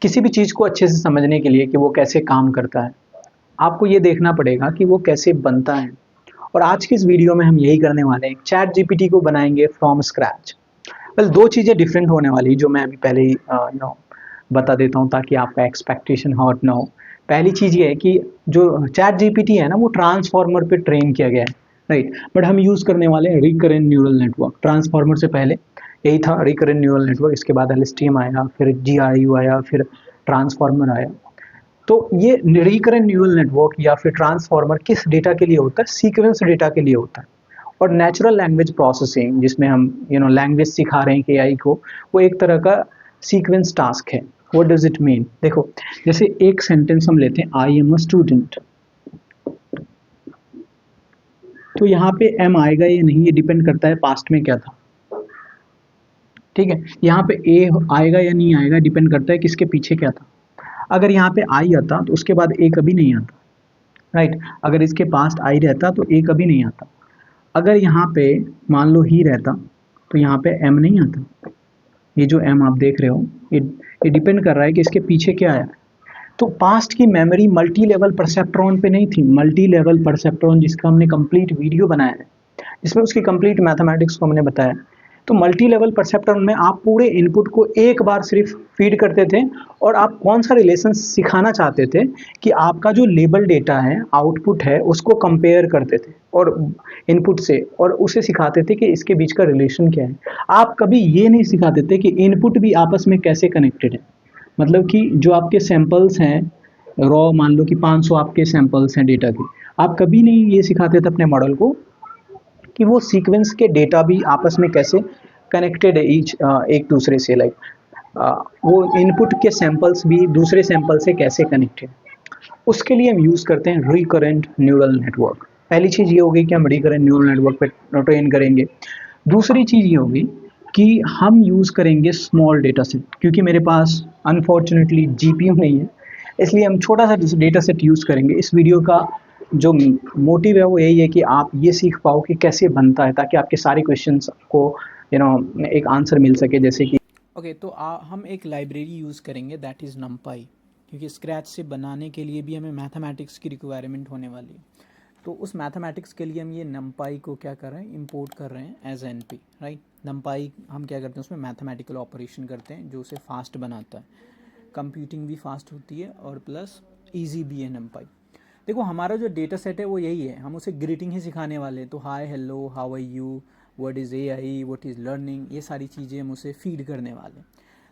किसी भी चीज़ को अच्छे से समझने के लिए कि वो कैसे काम करता है, आपको ये देखना पड़ेगा कि वो कैसे बनता है। और आज की इस वीडियो में हम यही करने वाले हैं, चैट जीपीटी को बनाएँगे फ्रॉम स्क्रैच। वेल 2 चीज़ें डिफरेंट होने वाली जो मैं अभी पहले ही बता देता हूँ ताकि आपका एक्सपेक्टेशन हर्ट ना हो। पहली चीज़ ये है कि जो चैट जीपीटी है ना वो ट्रांसफॉर्मर पे ट्रेन किया गया है, राइट? बट हम यूज़ करने वाले हैं रिकरेंट न्यूरल नेटवर्क। ट्रांसफॉर्मर से पहले यही था रिकरेंट न्यूरल नेटवर्क, इसके बाद एलएसटीएम आया, फिर जीआरयू आया, फिर ट्रांसफॉर्मर आया। तो ये रिकरेंट न्यूरल नेटवर्क या फिर ट्रांसफॉर्मर किस डेटा के लिए होता है? सीक्वेंस डेटा के लिए होता है। और नेचुरल लैंग्वेज प्रोसेसिंग जिसमें हम लैंग्वेज सिखा रहे हैं कि एआई को, वो एक तरह का सीक्वेंस टास्क है। What does it mean? देखो, जैसे एक सेंटेंस हम लेते हैं, आई एम अ स्टूडेंट। तो यहाँ पे एम आएगा या नहीं ये डिपेंड करता है पास्ट में क्या था। ठीक है, यहाँ पे ए आएगा या नहीं आएगा डिपेंड करता है किसके पीछे क्या था। अगर यहाँ पे आई आता तो उसके बाद ए कभी नहीं आता, राइट? अगर इसके पास्ट आई रहता तो ए कभी नहीं आता। अगर यहाँ पे मान लो ही रहता तो यहाँ पे एम नहीं आता। ये जो एम आप देख रहे हो, ये डिपेंड कर रहा है कि इसके पीछे क्या आया। तो पास्ट की मेमोरी मल्टी लेवल परसेप्ट्रॉन पे नहीं थी। मल्टी लेवल परसेप्ट्रॉन जिसका हमने कंप्लीट वीडियो बनाया है, जिसमें उसकी कंप्लीट मैथमेटिक्स को हमने बताया। तो मल्टी लेवल परसेप्ट्रॉन में आप पूरे इनपुट को एक बार सिर्फ फीड करते थे और आप कौन सा रिलेशन सिखाना चाहते थे कि आपका जो लेबल डेटा है, आउटपुट है, उसको कंपेयर करते थे और इनपुट से, और उसे सिखाते थे कि इसके बीच का रिलेशन क्या है। आप कभी ये नहीं सिखाते थे कि इनपुट भी आपस में कैसे कनेक्टेड है। मतलब कि जो आपके सैंपल्स हैं, रॉ मान लो कि 500 आपके सैंपल्स हैं डेटा के, आप कभी नहीं ये सिखाते थे अपने मॉडल को कि वो सीक्वेंस के डेटा भी आपस में कैसे कनेक्टेड है, एक दूसरे से, लाइक वो इनपुट के सैंपल्स भी दूसरे सैंपल से कैसे कनेक्टेड। उसके लिए हम यूज़ करते हैं रिकरेंट न्यूरल नेटवर्क। पहली चीज़ ये होगी कि हम रिकरेंट न्यूरल नेटवर्क पे ट्रेन करेंगे। दूसरी चीज़ ये होगी कि हम यूज़ करेंगे स्मॉल डेटा सेट, क्योंकि मेरे पास अनफॉर्चुनेटली जीपीयू नहीं है, इसलिए हम छोटा सा डेटा सेट यूज़ करेंगे। इस वीडियो का जो मोटिव है वो यही है कि आप ये सीख पाओ कि कैसे बनता है, ताकि आपके सारे क्वेश्चंस को एक आंसर मिल सके। जैसे कि ओके तो हम एक लाइब्रेरी यूज़ करेंगे दैट इज़ नमपाई, क्योंकि स्क्रैच से बनाने के लिए भी हमें मैथमेटिक्स की रिक्वायरमेंट होने वाली है। तो उस मैथमेटिक्स के लिए हम ये नमपाई को क्या कर रहे हैं, इंपोर्ट कर रहे हैं एज एनपी, राइट। नमपाई हम क्या करते हैं, उसमें मैथमेटिकल ऑपरेशन करते हैं जो उसे फास्ट बनाता है, कंप्यूटिंग भी फास्ट होती है और प्लस ईजी भी है नमपाई। देखो हमारा जो डेटा सेट है वो यही है, हम उसे ग्रीटिंग ही सिखाने वाले हैं। तो hi hello how are you, what is AI, what is learning, ये सारी चीज़ें हम उसे फीड करने वाले हैं।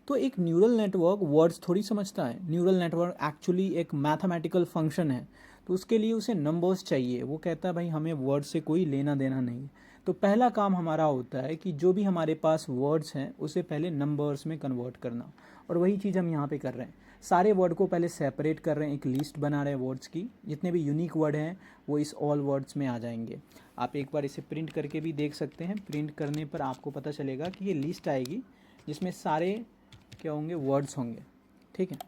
तो एक न्यूरल नेटवर्क वर्ड्स थोड़ी समझता है, न्यूरल नेटवर्क एक्चुअली एक मैथमेटिकल फंक्शन है। तो उसके लिए उसे नंबर्स चाहिए, वो कहता है भाई हमें वर्ड से कोई लेना देना नहीं है। तो पहला काम हमारा होता है कि जो भी हमारे पास वर्ड्स हैं उसे पहले नंबर्स में कन्वर्ट करना, और वही चीज़ हम यहाँ पे कर रहे हैं। सारे वर्ड को पहले सेपरेट कर रहे हैं, एक लिस्ट बना रहे हैं वर्ड्स की, जितने भी यूनिक वर्ड हैं वो इस ऑल वर्ड्स में आ जाएंगे। आप एक बार इसे प्रिंट करके भी देख सकते हैं, प्रिंट करने पर आपको पता चलेगा कि ये लिस्ट आएगी जिसमें सारे क्या होंगे, वर्ड्स होंगे, ठीक है,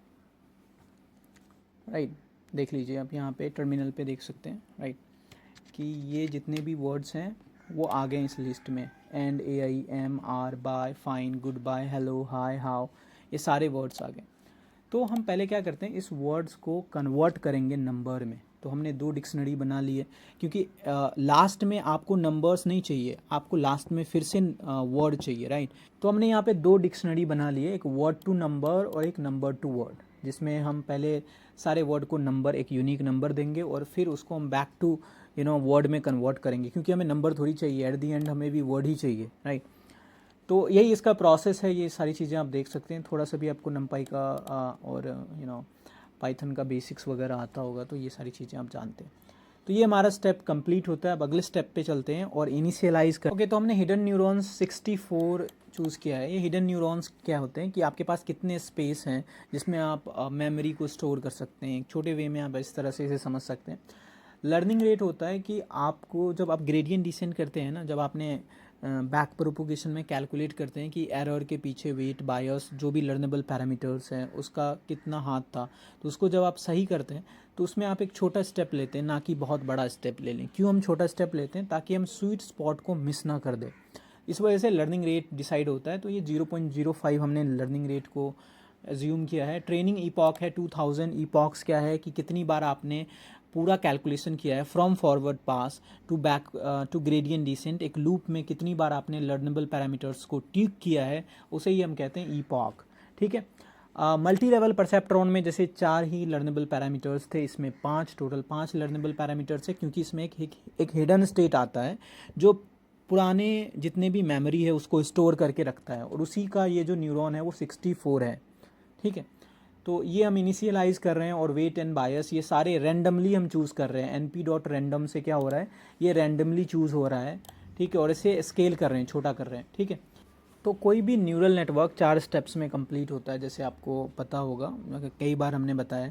राइट। देख लीजिए आप यहाँ पे टर्मिनल पे देख सकते हैं, राइट, कि ये जितने भी वर्ड्स हैं वो आ गए इस लिस्ट में। And, a I am are, bye, fine, good bye, hello, hi, how, ये सारे वर्ड्स आ गए। तो हम पहले क्या करते हैं, इस वर्ड्स को कन्वर्ट करेंगे नंबर में। तो हमने 2 डिक्शनरी बना ली है, क्योंकि लास्ट में आपको नंबर्स नहीं चाहिए, आपको लास्ट में फिर से वर्ड चाहिए, राइट। तो हमने यहाँ पे 2 डिक्शनरी बना ली है, एक वर्ड टू नंबर और एक नंबर टू वर्ड, जिसमें हम पहले सारे वर्ड को नंबर, एक यूनिक नंबर देंगे और फिर उसको हम बैक टू वर्ड में कन्वर्ट करेंगे, क्योंकि हमें नंबर थोड़ी चाहिए, एट दी एंड हमें भी वर्ड ही चाहिए, राइट। तो यही इसका प्रोसेस है, ये सारी चीज़ें आप देख सकते हैं। थोड़ा सा भी आपको नमपाई का और पाइथन का बेसिक्स वगैरह आता होगा तो ये सारी चीज़ें आप जानते हैं। तो ये हमारा स्टेप कंप्लीट होता है। अब अगले स्टेप पे चलते हैं और इनिशियलाइज कर। ओके, तो हमने हिडन न्यूरॉन्स 64 चूज़ किया है। ये हिडन न्यूरॉन्स क्या होते हैं कि आपके पास कितने स्पेस हैं जिसमें आप मेमोरी को स्टोर कर सकते हैं। एक छोटे वे में आप इस तरह से इसे समझ सकते हैं। लर्निंग रेट होता है कि आपको जब आप ग्रेडियंट डिसेंड करते हैं ना, जब आपने बैक प्रोपोगेशन में कैलकुलेट करते हैं कि एरर के पीछे वेट, बायस, जो भी लर्नेबल पैरामीटर्स हैं उसका कितना हाथ था, तो उसको जब आप सही करते हैं तो उसमें आप एक छोटा स्टेप लेते हैं, ना कि बहुत बड़ा स्टेप ले लें। क्यों हम छोटा स्टेप लेते हैं? ताकि हम स्वीट स्पॉट को मिस ना कर दें। इस वजह से लर्निंग रेट डिसाइड होता है। तो ये 0.05 हमने लर्निंग रेट को एज्यूम किया है। ट्रेनिंग ईपॉक है 2000। ईपॉक्स क्या है कि कितनी बार आपने पूरा कैलकुलेशन किया है from forward pass to back to gradient descent, एक लूप में कितनी बार आपने लर्नेबल पैरामीटर्स को ट्यूक किया है, उसे ही हम कहते हैं ईपॉक। ठीक है। मल्टी लेवल परसेप्ट्रॉन में जैसे 4 ही लर्नेबल पैरामीटर्स थे, इसमें 5 टोटल 5 लर्नेबल पैरामीटर्स है, क्योंकि इसमें एक हिडन स्टेट आता है जो पुराने जितने भी मेमोरी है उसको स्टोर करके रखता है, और उसी का ये जो न्यूरॉन है वो 64 है। ठीक है। तो ये हम इनिशियलाइज कर रहे हैं, और वेट एंड बायस ये सारे रैंडमली हम चूज़ कर रहे हैं। np.random से क्या हो रहा है, ये रैंडमली चूज़ हो रहा है। ठीक है। और इसे स्केल कर रहे हैं, छोटा कर रहे हैं। ठीक है। तो कोई भी न्यूरल नेटवर्क 4 स्टेप्स में कंप्लीट होता है, जैसे आपको पता होगा, कई बार हमने बताया।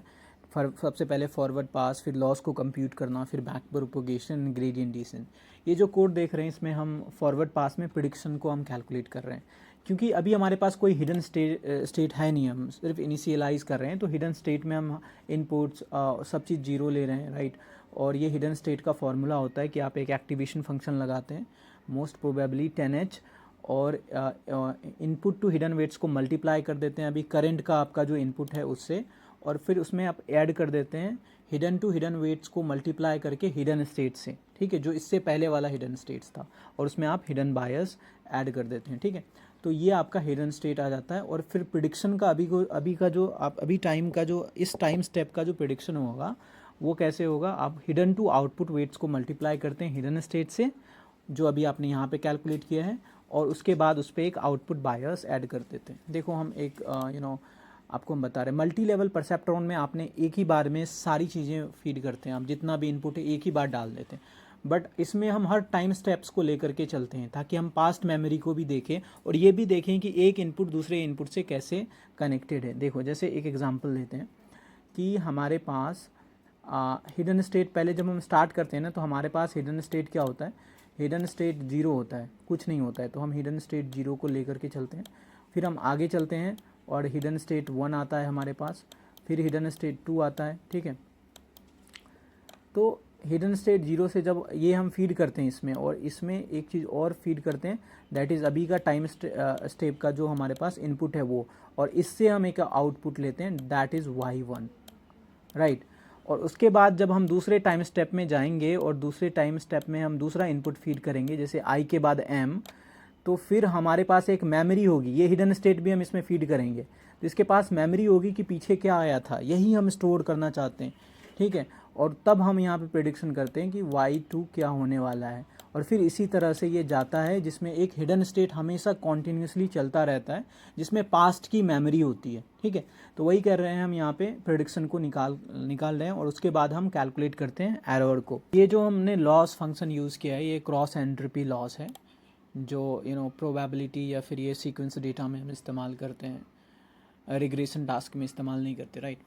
सबसे पहले फॉरवर्ड पास, फिर लॉस को कंप्यूट करना, फिर बैक प्रोपोगेशन, ग्रेडियंट डिसेंट। ये जो कोड देख रहे हैं इसमें हम फॉरवर्ड पास में प्रिडिक्शन को हम कैलकुलेट कर रहे हैं, क्योंकि अभी हमारे पास कोई हिडन स्टेट है नहीं, हम सिर्फ इनिशियलाइज कर रहे हैं। तो हिडन स्टेट में हम इनपुट्स सब चीज़ जीरो ले रहे हैं, राइट। और ये हिडन स्टेट का फॉर्मूला होता है कि आप एक एक्टिवेशन फंक्शन लगाते हैं, मोस्ट प्रोबेबली 10h, और इनपुट टू हिडन वेट्स को मल्टीप्लाई कर देते हैं अभी करंट का आपका जो इनपुट है उससे, और फिर उसमें आप ऐड कर देते हैं हिडन टू हिडन वेट्स को मल्टीप्लाई करके हिडन स्टेट से। ठीक है। जो इससे पहले वाला हिडन स्टेट्स था, और उसमें आप हिडन बायस ऐड कर देते हैं। ठीक है। तो ये आपका हिडन स्टेट आ जाता है। और फिर प्रिडिक्शन का अभी का जो आप अभी टाइम का जो इस टाइम स्टेप का जो प्रिडिक्शन होगा वो कैसे होगा, आप हिडन टू आउटपुट वेट्स को मल्टीप्लाई करते हैं हिडन स्टेट से, जो अभी आपने यहाँ पे कैलकुलेट किया है, और उसके बाद उस पर एक आउटपुट बायस ऐड कर देते हैं। देखो हम एक आपको हम बता रहे हैं, मल्टी लेवल परसेप्ट्रॉन में आपने एक ही बार में सारी चीज़ें फीड करते हैं, आप जितना भी इनपुट है एक ही बार डाल देते हैं। बट इसमें हम हर टाइम स्टेप्स को लेकर के चलते हैं, ताकि हम पास्ट मेमोरी को भी देखें, और ये भी देखें कि एक इनपुट दूसरे इनपुट से कैसे कनेक्टेड है। देखो जैसे एक एग्जांपल लेते हैं कि हमारे पास हिडन स्टेट, पहले जब हम स्टार्ट करते हैं ना, तो हमारे पास हिडन स्टेट क्या होता है, हिडन स्टेट 0 होता है, कुछ नहीं होता है। तो हम हिडन स्टेट 0 को लेकर के चलते हैं, फिर हम आगे चलते हैं और हिडन स्टेट 1 आता है हमारे पास, फिर हिडन स्टेट 2 आता है। ठीक है। तो हिडन स्टेट 0 से जब ये हम फीड करते हैं इसमें, और इसमें एक चीज़ और फीड करते हैं, दैट इज़ अभी का टाइम स्टेप का जो हमारे पास इनपुट है वो, और इससे हम एक आउटपुट लेते हैं, दैट इज़ y1, राइट। और उसके बाद जब हम दूसरे टाइम स्टेप में जाएंगे, और दूसरे टाइम स्टेप में हम दूसरा इनपुट फीड करेंगे, जैसे i के बाद m, तो फिर हमारे पास एक मेमोरी होगी, ये हिडन स्टेट भी हम इसमें फीड करेंगे, तो इसके पास मेमोरी होगी कि पीछे क्या आया था, यही हम स्टोर करना चाहते हैं। ठीक है। और तब हम यहाँ पे प्रेडिक्शन करते हैं कि y2 क्या होने वाला है, और फिर इसी तरह से ये जाता है, जिसमें एक हिडन स्टेट हमेशा कॉन्टीन्यूसली चलता रहता है, जिसमें पास्ट की मेमोरी होती है। ठीक है। तो वही कर रहे हैं हम यहाँ पे, प्रेडिक्शन को निकाल रहे हैं, और उसके बाद हम कैलकुलेट करते हैं एरर को। ये जो हमने लॉस फंक्शन यूज़ किया है, ये क्रॉस एंट्रोपी लॉस है, जो प्रोबेबिलिटी या फिर ये सीक्वेंस डेटा में हम इस्तेमाल करते हैं, रिग्रेशन टास्क में इस्तेमाल नहीं करते, राइट।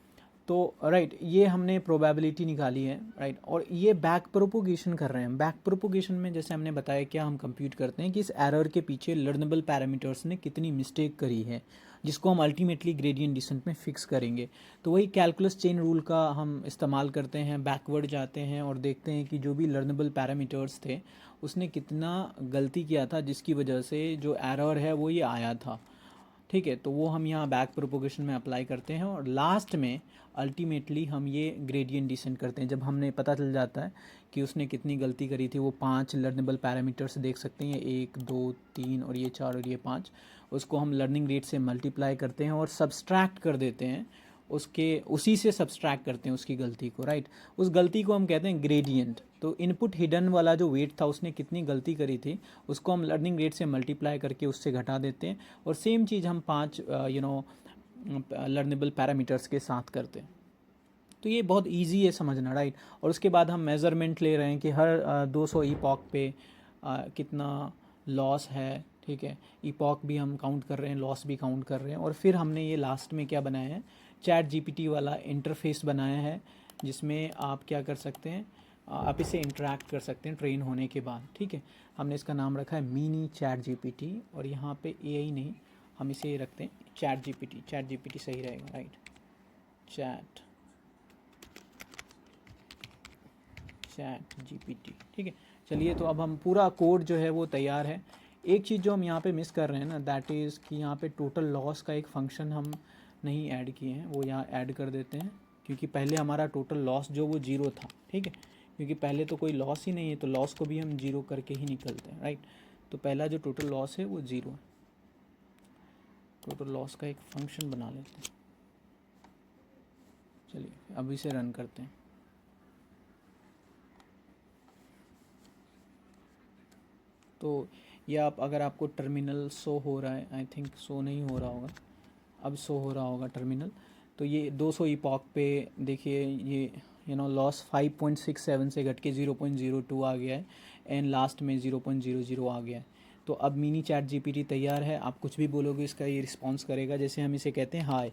तो राइट, ये हमने प्रोबेबिलिटी निकाली है, राइट। और ये बैक प्रोपोगेशन कर रहे हैं। बैक प्रोपोगेशन में जैसे हमने बताया क्या हम कंप्यूट करते हैं कि इस एरर के पीछे लर्नेबल पैरामीटर्स ने कितनी मिस्टेक करी है, जिसको हम अल्टीमेटली ग्रेडियंट डिसेंट में फिक्स करेंगे। तो वही कैलकुलस चेन रूल का हम इस्तेमाल करते हैं, बैकवर्ड जाते हैं और देखते हैं कि जो भी लर्नेबल पैरामीटर्स थे उसने कितना गलती किया था, जिसकी वजह से जो एरर है वो ये आया था। ठीक है। तो वो हम यहाँ बैक प्रोपोगेशन में अप्लाई करते हैं, और लास्ट में अल्टीमेटली हम ये ग्रेडियंट डिसेंट करते हैं। जब हमने पता चल जाता है कि उसने कितनी गलती करी थी, वो 5 लर्नेबल पैरामीटर्स देख सकते हैं, 1 2 3 और ये 4 और ये 5, उसको हम लर्निंग रेट से मल्टीप्लाई करते हैं और सब्सट्रैक्ट कर देते हैं, उसी से सब्सट्रैक्ट करते हैं उसकी गलती को, राइट। उस गलती को हम कहते हैं ग्रेडियंट। तो इनपुट हिडन वाला जो वेट था, उसने कितनी गलती करी थी, उसको हम लर्निंग रेट से मल्टीप्लाई करके उससे घटा देते हैं, और सेम चीज़ हम 5 लर्नेबल पैरामीटर्स के साथ करते हैं। तो ये बहुत इजी है समझना, राइट। और उसके बाद हम मेज़रमेंट ले रहे हैं कि हर 200 ईपॉक पे कितना लॉस है। ठीक है। ईपॉक भी हम काउंट कर रहे हैं, लॉस भी काउंट कर रहे हैं। और फिर हमने ये लास्ट में क्या बनाया है, चैट जीपीटी वाला इंटरफेस बनाया है, जिसमें आप क्या कर सकते हैं, आप इसे इंटरेक्ट कर सकते हैं ट्रेन होने के बाद। ठीक है। हमने इसका नाम रखा है मिनी चैट जीपीटी, और यहाँ पे एआई नहीं, हम इसे रखते हैं चैट जीपीटी सही रहेगा, राइट। Chat GPT. ठीक है। चलिए, तो अब हम पूरा कोड जो है वो तैयार है। एक चीज़ जो हम यहाँ पे मिस कर रहे हैं ना, दैट इज़ कि यहाँ पे टोटल लॉस का एक फंक्शन हम नहीं ऐड किए हैं वो यहाँ ऐड कर देते हैं, क्योंकि पहले हमारा टोटल लॉस जो वो 0 था, ठीक है, क्योंकि पहले तो कोई लॉस ही नहीं है, तो लॉस को भी हम 0 करके ही निकलते हैं, राइट। तो पहला जो टोटल लॉस है वो 0 है। टोटल लॉस का एक फंक्शन बना लेते हैं। चलिए अब इसे रन करते हैं। तो ये आप अगर आपको टर्मिनल शो हो रहा है, आई थिंक शो नहीं हो रहा होगा, अब शो हो रहा होगा टर्मिनल। तो ये 200 इपॉक पे देखिए ये लॉस 5.67 से घट के 0.02 आ गया है, एंड लास्ट में 0.00 आ गया है। तो अब मिनी चैट जीपीटी तैयार है, आप कुछ भी बोलोगे इसका ये रिस्पॉन्स करेगा। जैसे हम इसे कहते हैं हाय,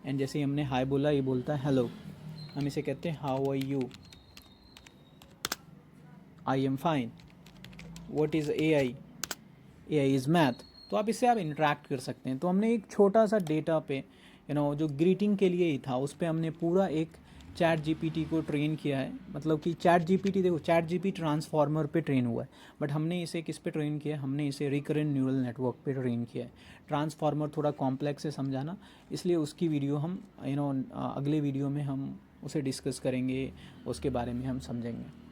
एंड जैसे ही हमने हाय बोला ये बोलता है हेलो। हम इसे कहते हैं how are you, I am fine, what is AI is math. तो आप इससे आप इंटरेक्ट कर सकते हैं। तो हमने एक छोटा सा डेटा पे जो ग्रीटिंग के लिए ही था उस पर हमने पूरा एक चैट जीपीटी को ट्रेन किया है। मतलब कि चैट जीपीटी, देखो चैट जीपीटी ट्रांसफॉर्मर पे ट्रेन हुआ है, बट हमने इसे किस पे ट्रेन किया है, हमने इसे रिकरेंट न्यूरल नेटवर्क पे ट्रेन किया है। ट्रांसफॉर्मर थोड़ा कॉम्प्लेक्स है समझाना, इसलिए उसकी वीडियो हम अगले वीडियो में हम उसे डिस्कस करेंगे, उसके बारे में हम समझेंगे।